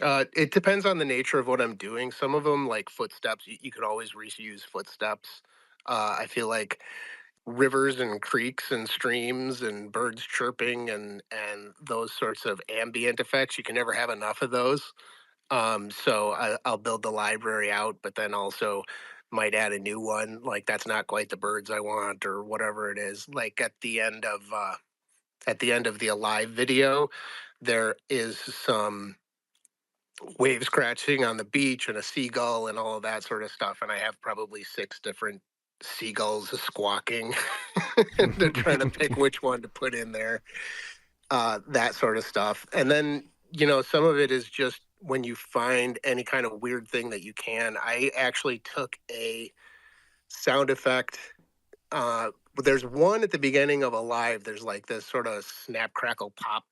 It depends on the nature of what I'm doing. Some of them, like footsteps, you could always reuse footsteps. I feel like rivers and creeks and streams and birds chirping and those sorts of ambient effects, you can never have enough of those. I'll build the library out, but then also might add a new one. Like that's not quite the birds I want, or whatever it is. Like at the end of the Alive video, there is some waves crashing on the beach and a seagull and all of that sort of stuff. And I have probably six different seagulls squawking. And they're trying to pick which one to put in there, that sort of stuff. And then, some of it is just when you find any kind of weird thing that you can. I actually took a sound effect. There's one at the beginning of Alive. There's like this sort of snap, crackle, pop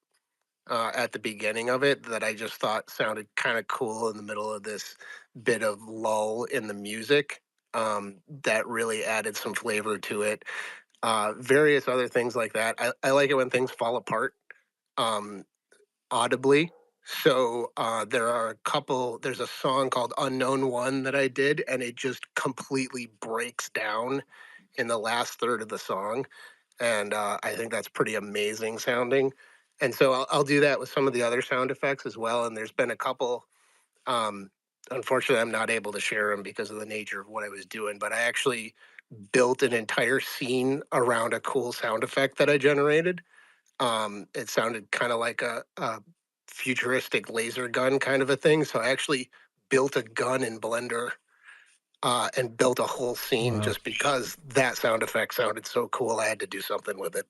at the beginning of it that I just thought sounded kind of cool in the middle of this bit of lull in the music. That really added some flavor to it. Various other things like that. I like it when things fall apart um, audibly. There's a song called Unknown One that I did, and it just completely breaks down in the last third of the song. And I think that's pretty amazing sounding. And so I'll do that with some of the other sound effects as well. And there's been a couple. Um, Unfortunately, I'm not able to share them because of the nature of what I was doing. But I actually built an entire scene around a cool sound effect that I generated. It sounded kind of like a futuristic laser gun kind of a thing. So I actually built a gun in Blender and built a whole scene Wow. just because that sound effect sounded so cool. I had to do something with it.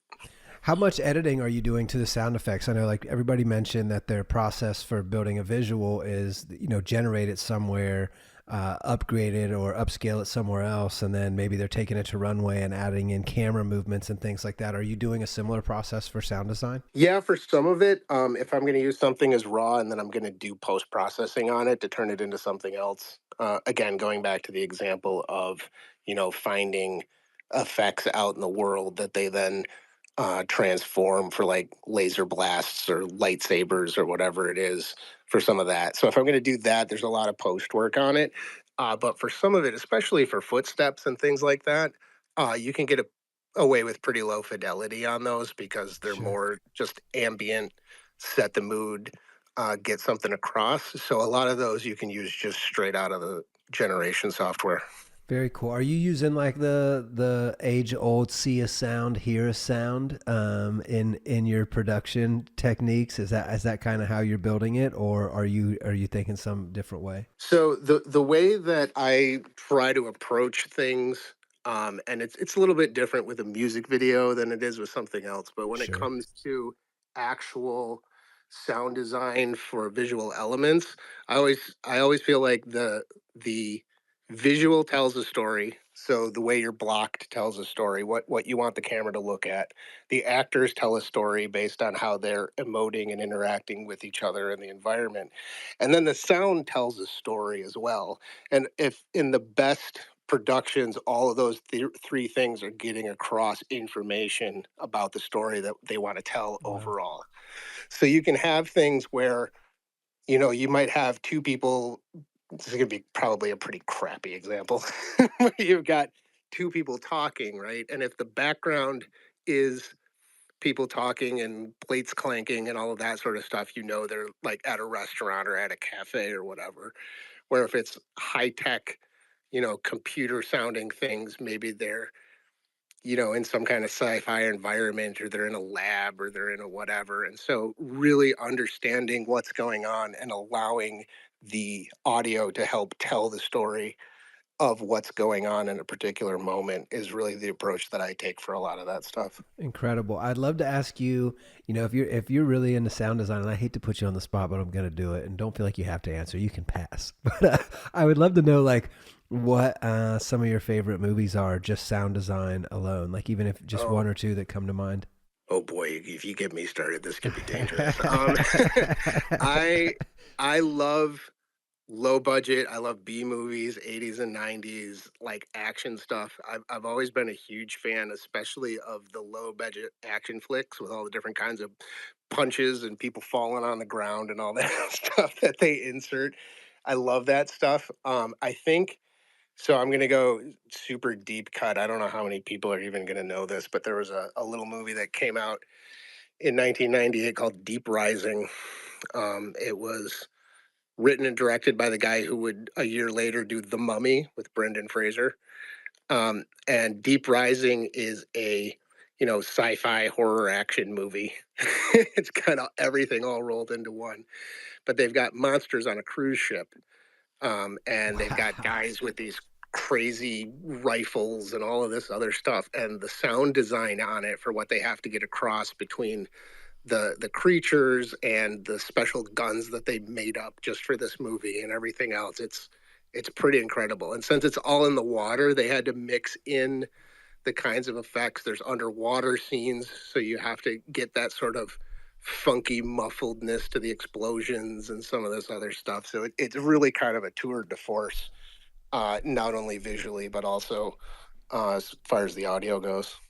How much editing are you doing to the sound effects? I know like everybody mentioned that their process for building a visual is, generate it somewhere, upgrade it or upscale it somewhere else, and then maybe they're taking it to runway and adding in camera movements and things like that. Are you doing a similar process for sound design? Yeah, for some of it, if I'm going to use something as raw and then I'm going to do post processing on it to turn it into something else. Again, going back to the example of, finding effects out in the world that they then transform for like laser blasts or lightsabers or whatever it is for some of that. So if I'm going to do that, there's a lot of post work on it. But for some of it, especially for footsteps and things like that, you can get away with pretty low fidelity on those because they're Sure. more just ambient, set the mood, get something across. So a lot of those you can use just straight out of the generation software. Very cool. Are you using like the age old see a sound, hear a sound in your production techniques? Is that kind of how you're building it, or are you thinking some different way? So the way that I try to approach things, and it's a little bit different with a music video than it is with something else. But when it Sure. comes to actual sound design for visual elements, I always feel like the visual tells a story. So the way you're blocked tells a story. What you want the camera to look at. The actors tell a story based on how they're emoting and interacting with each other in the environment, and then the sound tells a story as well. And if in the best productions, all of those three things are getting across information about the story that they want to tell Wow. overall. So you can have things where, you might have two people. This is going to be probably a pretty crappy example. Where you've got two people talking, right? And if the background is people talking and plates clanking and all of that sort of stuff, they're like at a restaurant or at a cafe or whatever. Where if it's high tech, computer sounding things, maybe they're, in some kind of sci-fi environment, or they're in a lab, or they're in a whatever. And so really understanding what's going on and allowing the audio to help tell the story of what's going on in a particular moment is really the approach that I take for a lot of that stuff. Incredible. I'd love to ask you, if you're really into sound design, and I hate to put you on the spot, but I'm going to do it, and don't feel like you have to answer. You can pass. But I would love to know like what some of your favorite movies are, just sound design alone. Like even if just one Oh, or two that come to mind. oh boy, if you get me started, this could be dangerous. I I love low budget. I love B movies, 80s and 90s, like action stuff. I've always been a huge fan, especially of the low budget action flicks with all the different kinds of punches and people falling on the ground and all that stuff that they insert. I love that stuff. I think so. I'm gonna go super deep cut. I don't know how many people are even gonna know this, but there was a little movie that came out in 1998 called Deep Rising. It was written and directed by the guy who would a year later do The Mummy with Brendan Fraser. And Deep Rising is a sci-fi horror action movie. It's kind of everything all rolled into one. But they've got monsters on a cruise ship, and they've got Wow. guys with these crazy rifles and all of this other stuff. And the sound design on it for what they have to get across between the creatures and the special guns that they made up just for this movie and everything else. It's pretty incredible. And since it's all in the water, they had to mix in the kinds of effects. There's underwater scenes, so you have to get that sort of funky muffledness to the explosions and some of this other stuff. So it's really kind of a tour de force, not only visually but also as far as the audio goes.